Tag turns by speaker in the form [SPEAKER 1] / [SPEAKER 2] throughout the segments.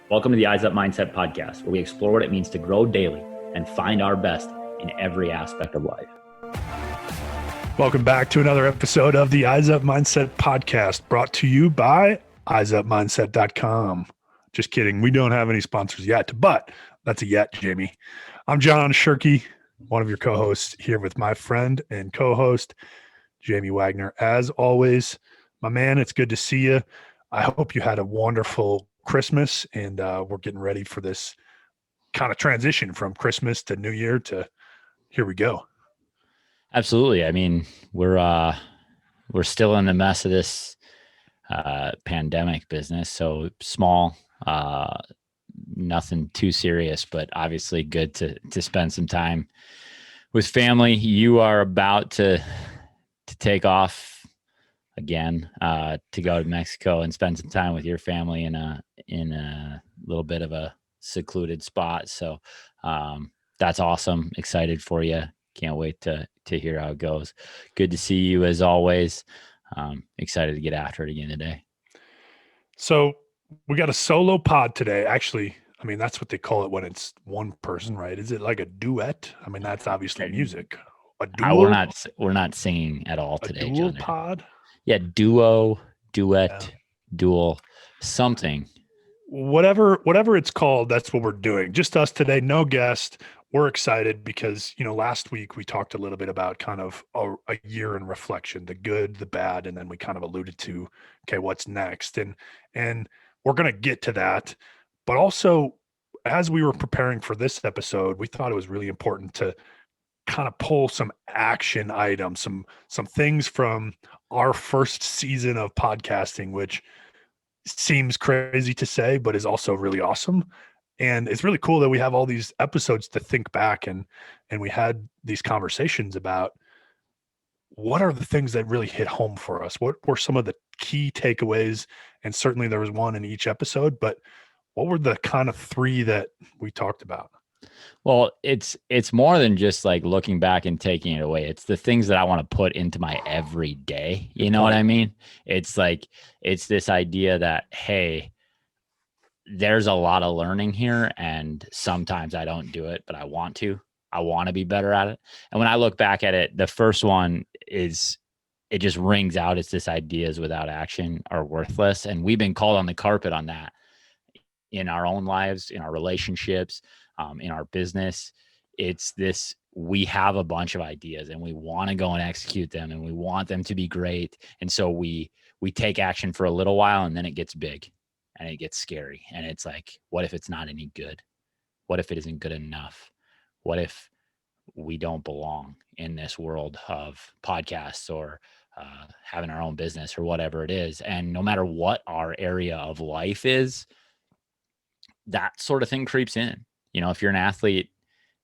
[SPEAKER 1] Welcome to the Eyes Up Mindset podcast, where we explore what it means to grow daily and find our best in every aspect of life.
[SPEAKER 2] Welcome back to another episode of the Eyes Up Mindset podcast, brought to you by eyesupmindset.com. Just kidding. We don't have any sponsors yet, but that's a yet, Jamie. I'm John Shirkey, one of your co-hosts, here with my friend and co-host, Jamie Wagner. As always, my man, it's good to see you. I hope you had a wonderful Christmas, and we're getting ready for this kind of transition from Christmas to New Year to here we go.
[SPEAKER 1] Absolutely. I mean, we're still in the mess of this pandemic business. So small, nothing too serious, but obviously good to spend some time with family. You are about to take off again, to go to Mexico and spend some time with your family in a little bit of a secluded spot. So that's awesome. Excited for you. Can't wait to hear how it goes. Good to see you as always. Excited to get after it again today.
[SPEAKER 2] So we got a solo pod today. Actually, I mean, that's what they call it when it's one person, right? Is it like a duet? I mean, that's obviously music. A duo?
[SPEAKER 1] We're not singing at all today.
[SPEAKER 2] A dual pod?
[SPEAKER 1] Yeah, duo, duet, dual, something.
[SPEAKER 2] Whatever it's called, that's what we're doing. Just us today, no guest. We're excited because, last week we talked a little bit about kind of a year in reflection, the good, the bad, and then we kind of alluded to, okay, what's next? And we're going to get to that. But also, as we were preparing for this episode, we thought it was really important to kind of pull some action items, some things from our first season of podcasting, which seems crazy to say, but is also really awesome. And it's really cool that we have all these episodes to think back and we had these conversations about what are the things that really hit home for us? What were some of the key takeaways? And certainly there was one in each episode, but what were the kind of three that we talked about?
[SPEAKER 1] Well, it's more than just like looking back and taking it away. It's the things that I want to put into my everyday. You know what I mean? It's like, it's this idea that, hey, there's a lot of learning here, and sometimes I don't do it, but I want to be better at it. And when I look back at it, the first one is, it just rings out. It's this: ideas without action are worthless. And we've been called on the carpet on that in our own lives, in our relationships, in our business. It's this: we have a bunch of ideas and we want to go and execute them and we want them to be great. And so we take action for a little while, and then it gets big and it gets scary. And it's like, what if it's not any good? What if it isn't good enough? What if we don't belong in this world of podcasts or having our own business or whatever it is? And no matter what our area of life is, that sort of thing creeps in. If you're an athlete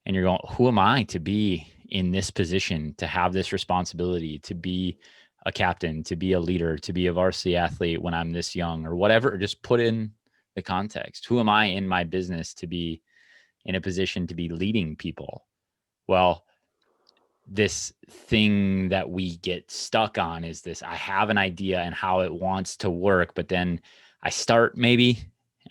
[SPEAKER 1] and you're going, who am I to be in this position, to have this responsibility, to be a captain, to be a leader, to be a varsity athlete when I'm this young or whatever? Just put in the context. Who am I in my business to be in a position to be leading people? Well, this thing that we get stuck on is this: I have an idea and how it wants to work, but then I start maybe,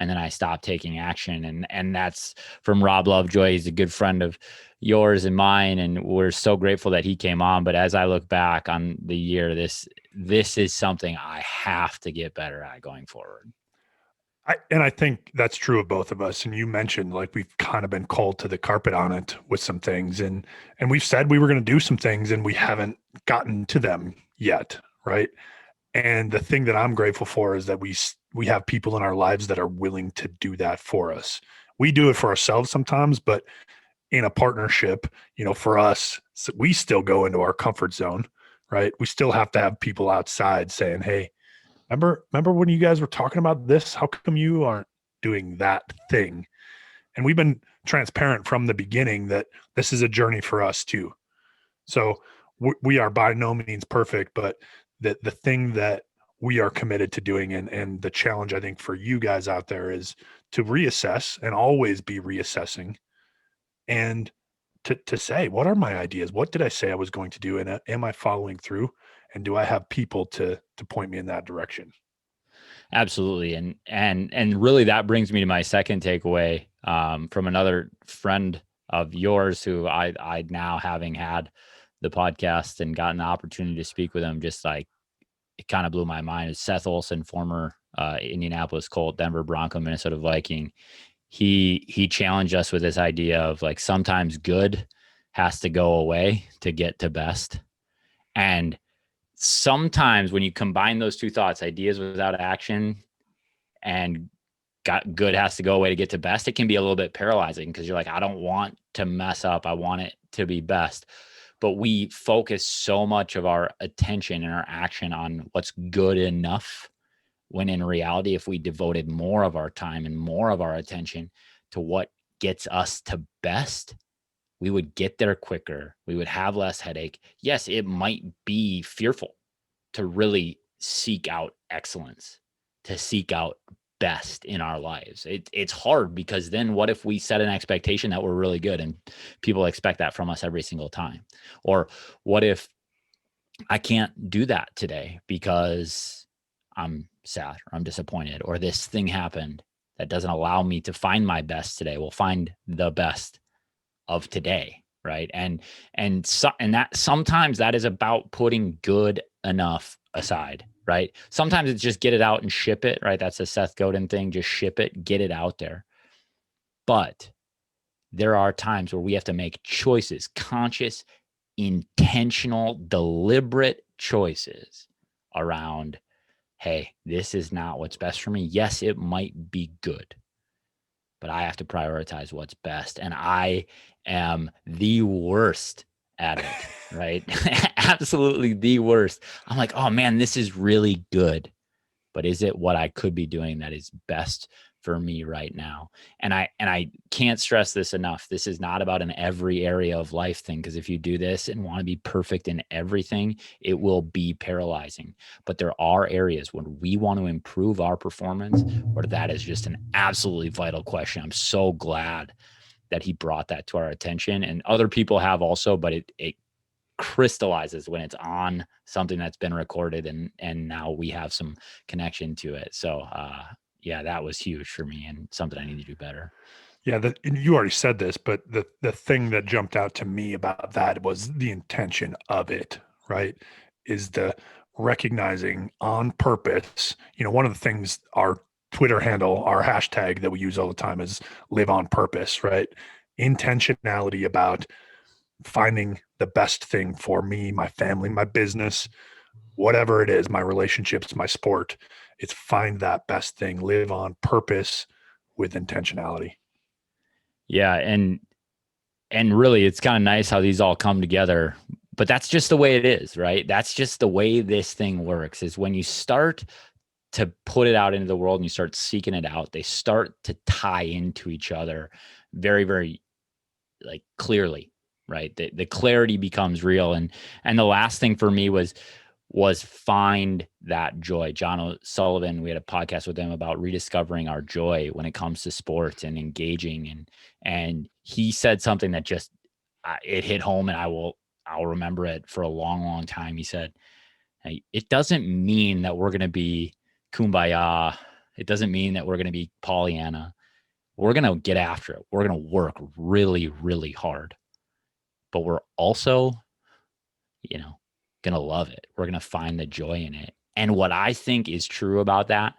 [SPEAKER 1] and then I stop taking action. And that's from Rob Lovejoy. He's a good friend of yours and mine, and we're so grateful that he came on. But as I look back on the year, this is something I have to get better at going forward.
[SPEAKER 2] I think that's true of both of us. And you mentioned, like, we've kind of been called to the carpet on it with some things, and we've said we were going to do some things and we haven't gotten to them yet. Right. And the thing that I'm grateful for is that we have people in our lives that are willing to do that for us. We do it for ourselves sometimes, but in a partnership, for us, so we still go into our comfort zone, right? We still have to have people outside saying, hey, remember when you guys were talking about this? How come you aren't doing that thing? And we've been transparent from the beginning that this is a journey for us too. So we are by no means perfect, but the thing that we are committed to doing, and the challenge I think for you guys out there, is to reassess and always be reassessing, and to say, what are my ideas? What did I say I was going to do? And am I following through? And do I have people to point me in that direction?
[SPEAKER 1] Absolutely. And really that brings me to my second takeaway from another friend of yours who I now, having had the podcast and gotten the opportunity to speak with him, just like it kind of blew my mind, is Seth Olson, former Indianapolis Colt, Denver Bronco, Minnesota Viking. He challenged us with this idea of like sometimes good has to go away to get to best. And sometimes when you combine those two thoughts, ideas without action and got good has to go away to get to best, it can be a little bit paralyzing because you're like, I don't want to mess up. I want it to be best. But we focus so much of our attention and our action on what's good enough, when in reality, if we devoted more of our time and more of our attention to what gets us to best, we would get there quicker. We would have less headache. Yes, it might be fearful to really seek out excellence, to seek out best in our lives. It's hard because then what if we set an expectation that we're really good and people expect that from us every single time? Or what if I can't do that today because I'm sad or I'm disappointed or this thing happened that doesn't allow me to find my best today? We'll find the best of today, right? And that sometimes that is about putting good enough aside, right? Sometimes it's just get it out and ship it, right? That's a Seth Godin thing, just ship it, get it out there. But there are times where we have to make choices, conscious, intentional, deliberate choices around, hey, this is not what's best for me. Yes, it might be good, but I have to prioritize what's best. And I am the worst at it, right? Absolutely the worst. I'm like, oh man, this is really good. But is it what I could be doing that is best for me right now? And I can't stress this enough. This is not about an every area of life thing, because if you do this and want to be perfect in everything, it will be paralyzing. But there are areas when we want to improve our performance where that is just an absolutely vital question. I'm so glad that he brought that to our attention, and other people have also, but it crystallizes when it's on something that's been recorded and now we have some connection to it. So yeah, that was huge for me and something I need to do better.
[SPEAKER 2] Yeah, and you already said this, but the thing that jumped out to me about that was the intention of it, right? Is the recognizing on purpose. One of the things our Twitter handle, our hashtag that we use all the time is live on purpose, right? Intentionality about finding the best thing for me, my family, my business, whatever it is, my relationships, my sport. It's find that best thing, live on purpose with intentionality.
[SPEAKER 1] Yeah, and really it's kind of nice how these all come together, but that's just the way it is, right? That's just the way this thing works, is when you start to put it out into the world and you start seeking it out, they start to tie into each other very, very like clearly, right? The clarity becomes real. And the last thing for me was find that joy. John O'Sullivan, we had a podcast with him about rediscovering our joy when it comes to sports and engaging. And he said something that just, it hit home, and I'll remember it for a long, long time. He said, hey, it doesn't mean that we're going to be kumbaya. It doesn't mean that we're going to be Pollyanna. We're going to get after it. We're going to work really, really hard, but we're also, going to love it. We're going to find the joy in it. And what I think is true about that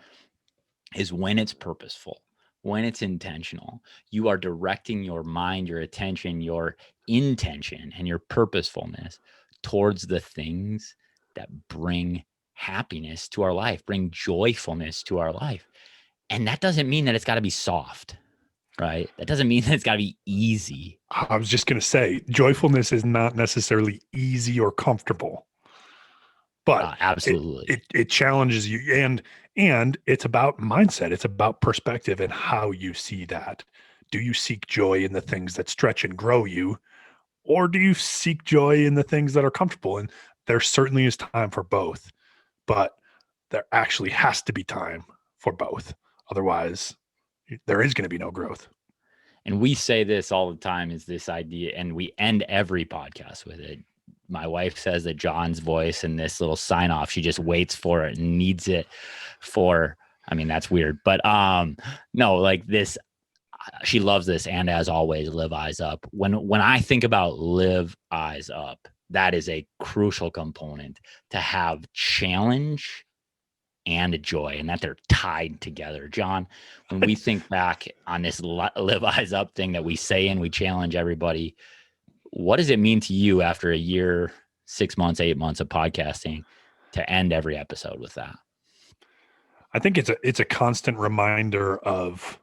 [SPEAKER 1] is when it's purposeful, when it's intentional, you are directing your mind, your attention, your intention, and your purposefulness towards the things that bring happiness to our life, bring joyfulness to our life. And that doesn't mean that it's got to be soft, right? That doesn't mean that it's got to be easy.
[SPEAKER 2] I was just going to say, joyfulness is not necessarily easy or comfortable, but
[SPEAKER 1] absolutely,
[SPEAKER 2] it challenges you, and it's about mindset. It's about perspective and how you see that. Do you seek joy in the things that stretch and grow you, or do you seek joy in the things that are comfortable? And there certainly is time for both, but there actually has to be time for both. Otherwise, there is going to be no growth.
[SPEAKER 1] And we say this all the time, is this idea, and we end every podcast with it. My wife says that John's voice and this little sign off, she just waits for it and needs it for I mean, that's weird, but no, like this, she loves this. And as always, live eyes up. When I think about live eyes up, that is a crucial component to have challenge and joy, and that they're tied together. John, when we think back on this live eyes up thing that we say and we challenge everybody, what does it mean to you after a year, 6 months, 8 months of podcasting to end every episode with that?
[SPEAKER 2] I think it's a constant reminder of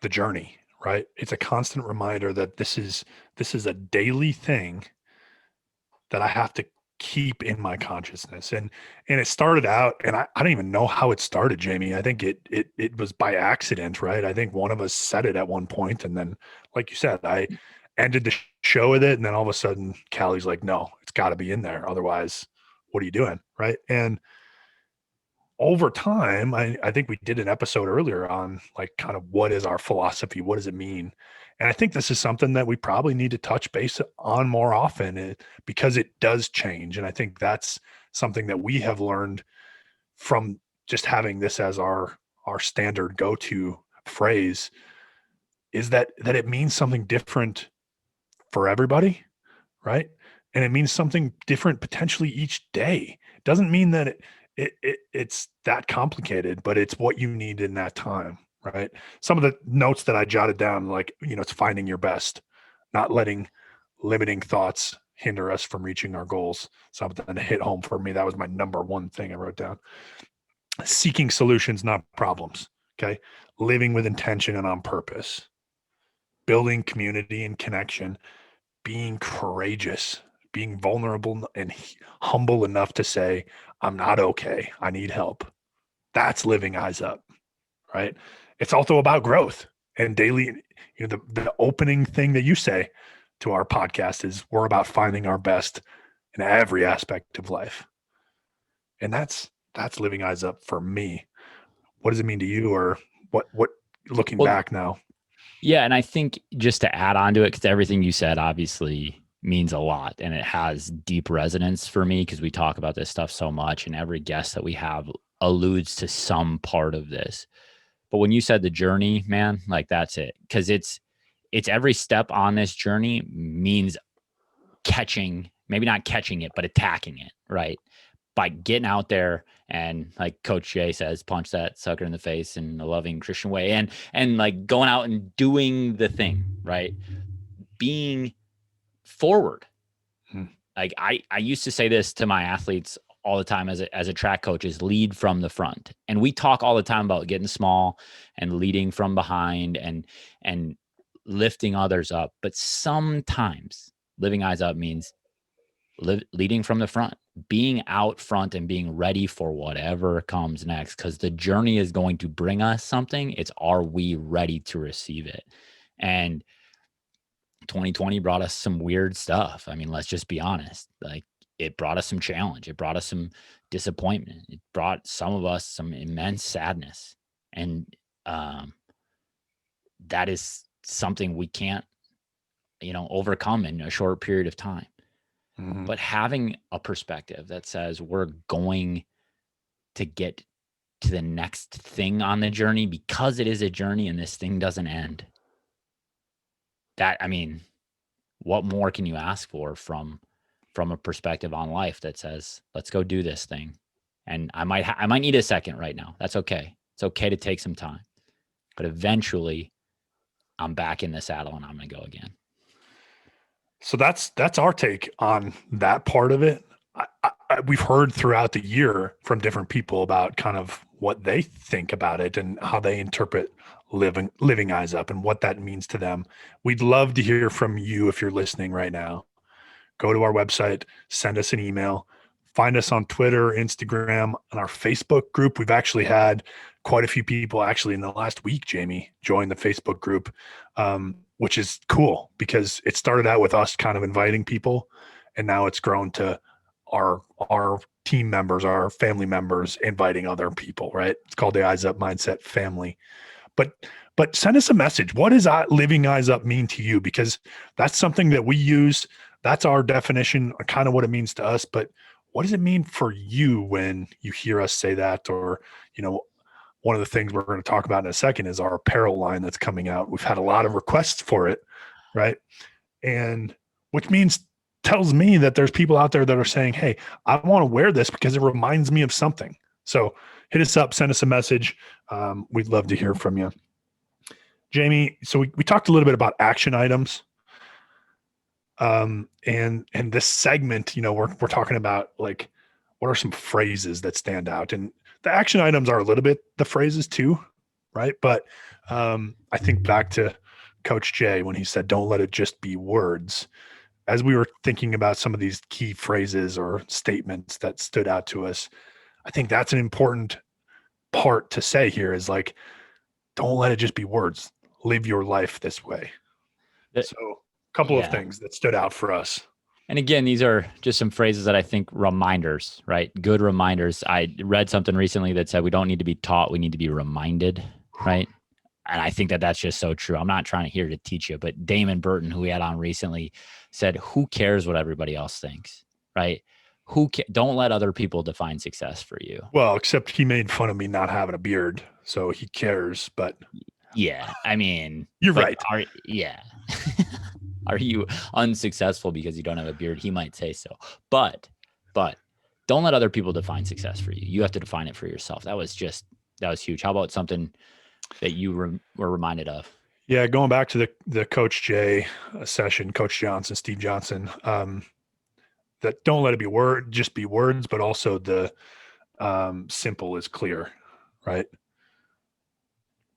[SPEAKER 2] the journey, right? It's a constant reminder that this is a daily thing that I have to keep in my consciousness. And it started out, and I don't even know how it started, Jamie. I think it was by accident, right? I think one of us said it at one point, and then, like you said, I ended the show with it, and then all of a sudden Callie's like, no, it's got to be in there. Otherwise, what are you doing? Right. And over time, I think we did an episode earlier on like kind of what is our philosophy? What does it mean? And I think this is something that we probably need to touch base on more often because it does change. And I think that's something that we have learned from just having this as our standard go-to phrase is that it means something different for everybody, right? And it means something different potentially each day. It doesn't mean that it's that complicated, but it's what you need in that time, right? Some of the notes that I jotted down, like, it's finding your best, not letting limiting thoughts hinder us from reaching our goals. Something to hit home for me. That was my number one thing I wrote down. Seeking solutions, not problems. Okay. Living with intention and on purpose. Building community and connection. Being courageous, being vulnerable and humble enough to say, I'm not okay. I need help. That's living eyes up, right? It's also about growth and daily, the opening thing that you say to our podcast is we're about finding our best in every aspect of life. And that's living eyes up for me. What does it mean to you, or what looking back now?
[SPEAKER 1] Yeah. And I think just to add on to it, because everything you said obviously means a lot and it has deep resonance for me because we talk about this stuff so much and every guest that we have alludes to some part of this. But when you said the journey, man, like that's it. Because it's every step on this journey means catching, maybe not catching it, but attacking it, right? By getting out there and, like Coach Jay says, punch that sucker in the face in a loving Christian way, and like going out and doing the thing, right? Being forward. Like I used to say this to my athletes all the time as a track coach, is lead from the front. And we talk all the time about getting small and leading from behind and lifting others up. But sometimes living eyes up means leading from the front, being out front and being ready for whatever comes next, because the journey is going to bring us something. It's, are we ready to receive it? And 2020 brought us some weird stuff. I mean, let's just be honest. Like, it brought us some challenge. It brought us some disappointment. It brought some of us some immense sadness. And that is something we can't, overcome in a short period of time. Mm-hmm. But having a perspective that says we're going to get to the next thing on the journey, because it is a journey and this thing doesn't end. That, I mean, what more can you ask for from a perspective on life that says, let's go do this thing? And I might need a second right now. That's okay. It's okay to take some time, but eventually I'm back in the saddle and I'm going to go again.
[SPEAKER 2] So that's our take on that part of it. We've heard throughout the year from different people about kind of what they think about it and how they interpret living eyes up and what that means to them. We'd love to hear from you if you're listening right now. Go to our website, send us an email, find us on Twitter, Instagram, and our Facebook group. We've actually had quite a few people actually in the last week, Jamie, join the Facebook group, which is cool because it started out with us kind of inviting people, and now it's grown to our team members, our family members inviting other people, right? It's called the Eyes Up Mindset family. But send us a message. What does living eyes up mean to you? Because that's something that we use. That's our definition, kind of what it means to us. But what does it mean for you when you hear us say that? Or, you know, one of the things we're going to talk about in a second is our apparel line that's coming out. We've had a lot of requests for it, right? And which means tells me that there's people out there that are saying, hey, I want to wear this because it reminds me of something. So hit us up, send us a message. We'd love to hear from you. Jamie, so we talked a little bit about action items. And this segment, you know, we're talking about like what are some phrases that stand out, and the action items are a little bit the phrases too, right? But I think back to Coach Jay when he said, "Don't let it just be words." As we were thinking about some of these key phrases or statements that stood out to us, I think that's an important part to say here is like, don't let it just be words. Live your life this way. So a couple of things that stood out for us.
[SPEAKER 1] And again, these are just some phrases that I think reminders, right? Good reminders. I read something recently that said we don't need to be taught, we need to be reminded, right? And I think that that's just so true. I'm not trying to here to teach you, but Damon Burton, who we had on recently, said, who cares what everybody else thinks, right? Don't let other people define success for you.
[SPEAKER 2] Well, except he made fun of me not having a beard, so he cares, but
[SPEAKER 1] yeah, I mean,
[SPEAKER 2] you're right.
[SPEAKER 1] Yeah. Are you unsuccessful because you don't have a beard? He might say so, but don't let other people define success for you. You have to define it for yourself. That was huge. How about something that you were reminded of?
[SPEAKER 2] Yeah, going back to the Coach Jay session, Coach Johnson, Steve Johnson, that don't let it just be words, but also the simple is clear, right?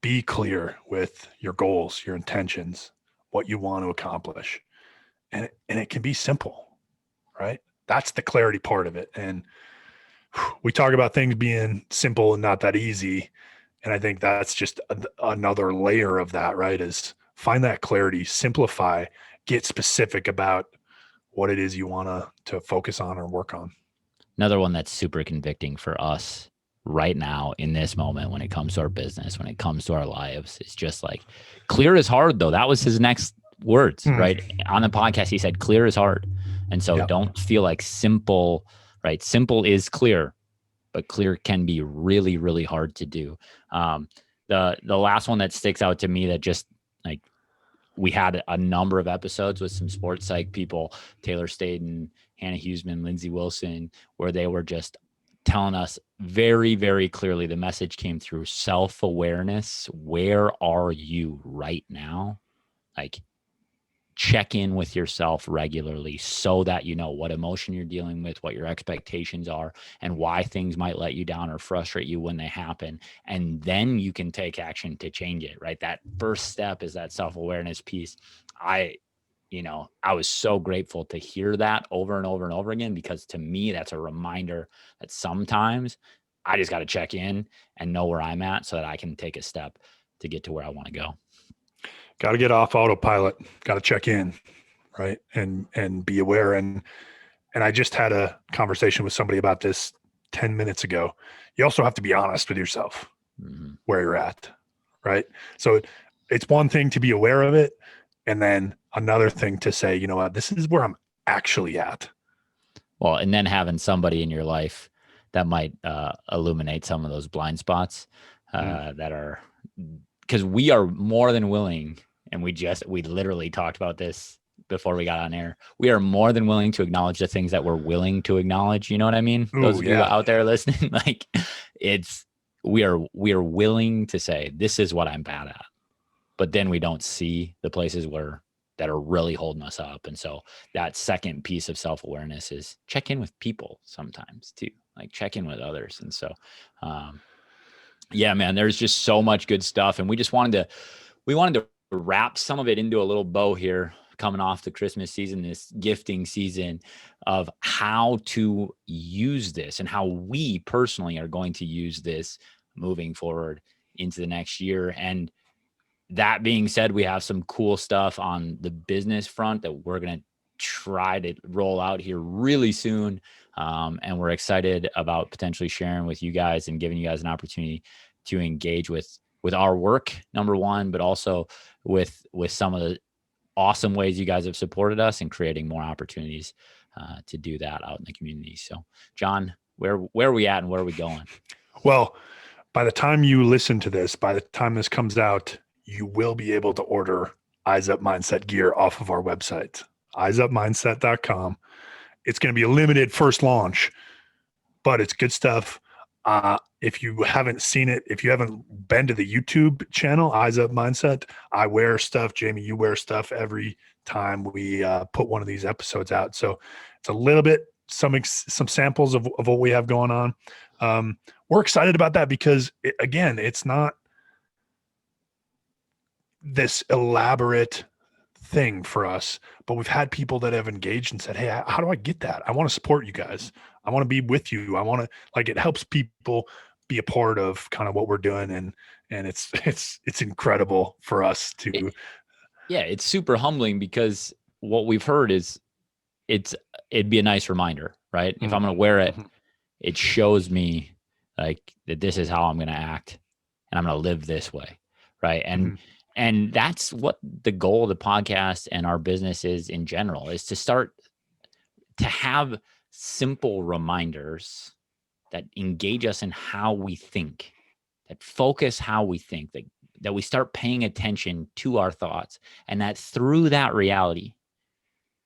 [SPEAKER 2] Be clear with your goals, your intentions, what you want to accomplish. And it can be simple, right? That's the clarity part of it. And we talk about things being simple and not that easy. And I think that's just another layer of that, right? Is find that clarity, simplify, get specific about what it is you want to focus on or work on.
[SPEAKER 1] Another one that's super convicting for us right now in this moment when it comes to our business, when it comes to our lives, is just like clear is hard though. That was his next words, right? On the podcast, he said clear is hard. And so don't feel like simple, right? Simple is clear, but clear can be really, really hard to do. The last one that sticks out to me that just like we had a number of episodes with some sports psych people, Taylor Staden, Hannah Huseman, Lindsey Wilson, where they were just telling us very, very clearly the message came through self-awareness. Where are you right now? Like check in with yourself regularly so that you know what emotion you're dealing with, what your expectations are, and why things might let you down or frustrate you when they happen. And then you can take action to change it, right? That first step is that self-awareness piece. I was so grateful to hear that over and over and over again, because to me, that's a reminder that sometimes I just got to check in and know where I'm at so that I can take a step to get to where I want to go.
[SPEAKER 2] Got to get off autopilot, got to check in, right? And be aware. And I just had a conversation with somebody about this 10 minutes ago. You also have to be honest with yourself where you're at, right? So it's one thing to be aware of it, and then another thing to say, you know what, this is where I'm actually at.
[SPEAKER 1] Well, and then having somebody in your life that might illuminate some of those blind spots that are, because we are more than willing, and we literally talked about this before we got on air. We are more than willing to acknowledge the things that we're willing to acknowledge. You know what I mean? Those of you out there listening, like we are willing to say, this is what I'm bad at. But then we don't see the places that are really holding us up. And so that second piece of self-awareness is check in with people sometimes too, like check in with others. And so, yeah, man, there's just so much good stuff. And we wanted to wrap some of it into a little bow here, coming off the Christmas season, this gifting season, of how to use this and how we personally are going to use this moving forward into the next year. And that being said, we have some cool stuff on the business front that we're going to try to roll out here really soon. And we're excited about potentially sharing with you guys and giving you guys an opportunity to engage with our work, number one, but also with some of the awesome ways you guys have supported us and creating more opportunities to do that out in the community. So, John, where are we at and where are we going?
[SPEAKER 2] Well, by the time you listen to this, by the time this comes out, you will be able to order Eyes Up Mindset gear off of our website, eyesupmindset.com. It's going to be a limited first launch, but it's good stuff. If you haven't seen it, if you haven't been to the YouTube channel, Eyes Up Mindset, I wear stuff. Jamie, you wear stuff every time we put one of these episodes out. So it's a little bit, some samples of what we have going on. We're excited about that because, again, it's not this elaborate thing for us, but we've had people that have engaged and said, hey, how do I get that? I want to support you guys. I want to be with you. I want to, like, it helps people be a part of kind of what we're doing. And it's incredible for us to.
[SPEAKER 1] It's super humbling because what we've heard is it'd be a nice reminder, right? If I'm going to wear it, it shows me like that this is how I'm going to act and I'm going to live this way. Right. And that's what the goal of the podcast and our business is in general, is to start to have simple reminders that engage us in how we think, that focus how we think, that we start paying attention to our thoughts, and that through that reality,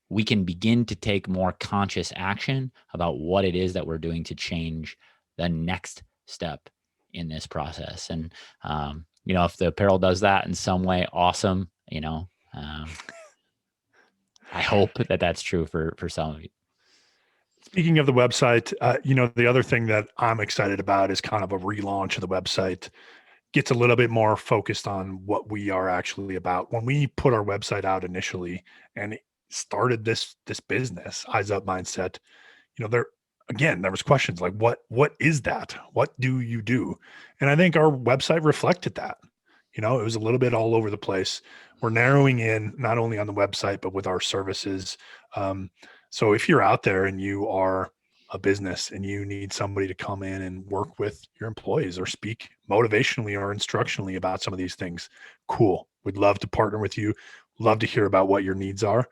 [SPEAKER 1] we can begin to take more conscious action about what it is that we're doing to change the next step in this process. And, if the apparel does that in some way, awesome. I hope that that's true for some of you.
[SPEAKER 2] Speaking of the website, the other thing that I'm excited about is kind of a relaunch of the website. Gets a little bit more focused on what we are actually about. When we put our website out initially and started this business, Eyes Up Mindset, there was questions like, what is that? What do you do? And I think our website reflected that. It was a little bit all over the place. We're narrowing in not only on the website, but with our services. So if you're out there and you are a business and you need somebody to come in and work with your employees or speak motivationally or instructionally about some of these things, cool. We'd love to partner with you. Love to hear about what your needs are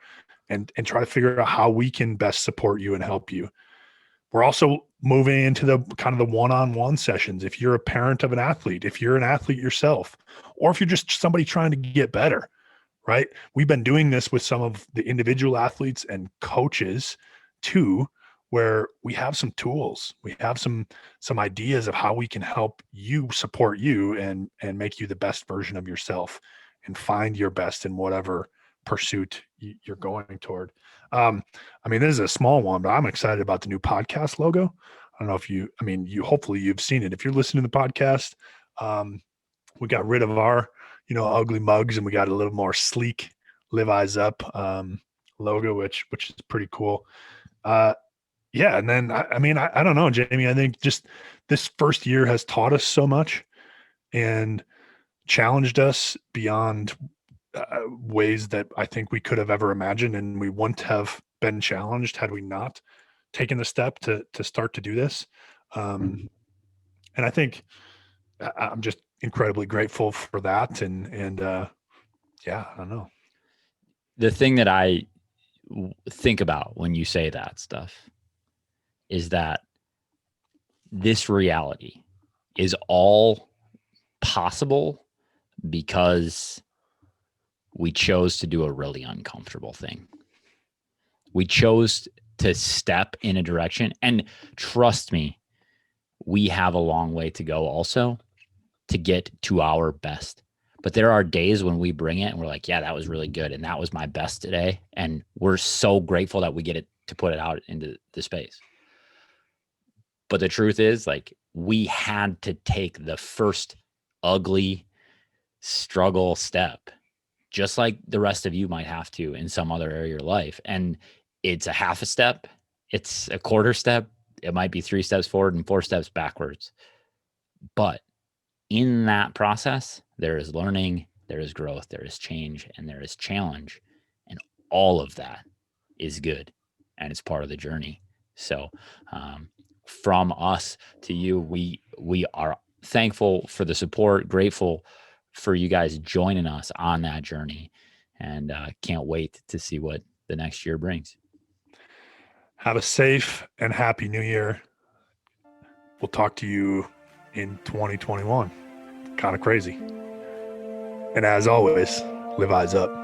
[SPEAKER 2] and try to figure out how we can best support you and help you. We're also moving into the kind of the one-on-one sessions. If you're a parent of an athlete, if you're an athlete yourself, or if you're just somebody trying to get better, right? We've been doing this with some of the individual athletes and coaches too, where we have some tools, we have some ideas of how we can help you, support you, and make you the best version of yourself and find your best in whatever pursuit you're going toward. This is a small one, but I'm excited about the new podcast logo. I don't know if hopefully you've seen it. If you're listening to the podcast, we got rid of our, ugly mugs and we got a little more sleek Live Eyes Up logo, which is pretty cool. And then I don't know, Jamie, I think just this first year has taught us so much and challenged us beyond ways that I think we could have ever imagined. And we wouldn't have been challenged had we not taken the step to start to do this. And I think I'm just incredibly grateful for that. And I don't know.
[SPEAKER 1] The thing that I think about when you say that stuff is that this reality is all possible because we chose to do a really uncomfortable thing. We chose to step in a direction, and trust me, we have a long way to go also to get to our best. But there are days when we bring it and we're like, yeah, that was really good. And that was my best today. And we're so grateful that we get it to put it out into the space. But the truth is, like, we had to take the first ugly struggle step, just like the rest of you might have to in some other area of your life. And it's a half a step. It's a quarter step. It might be 3 steps forward and 4 steps backwards. But in that process, there is learning, there is growth, there is change, and there is challenge. And all of that is good. And it's part of the journey. So from us to you, we are thankful for the support, grateful for you guys joining us on that journey, and can't wait to see what the next year brings.
[SPEAKER 2] Have a safe and happy new year. We'll talk to you in 2021. Kind of crazy. And as always, live eyes up.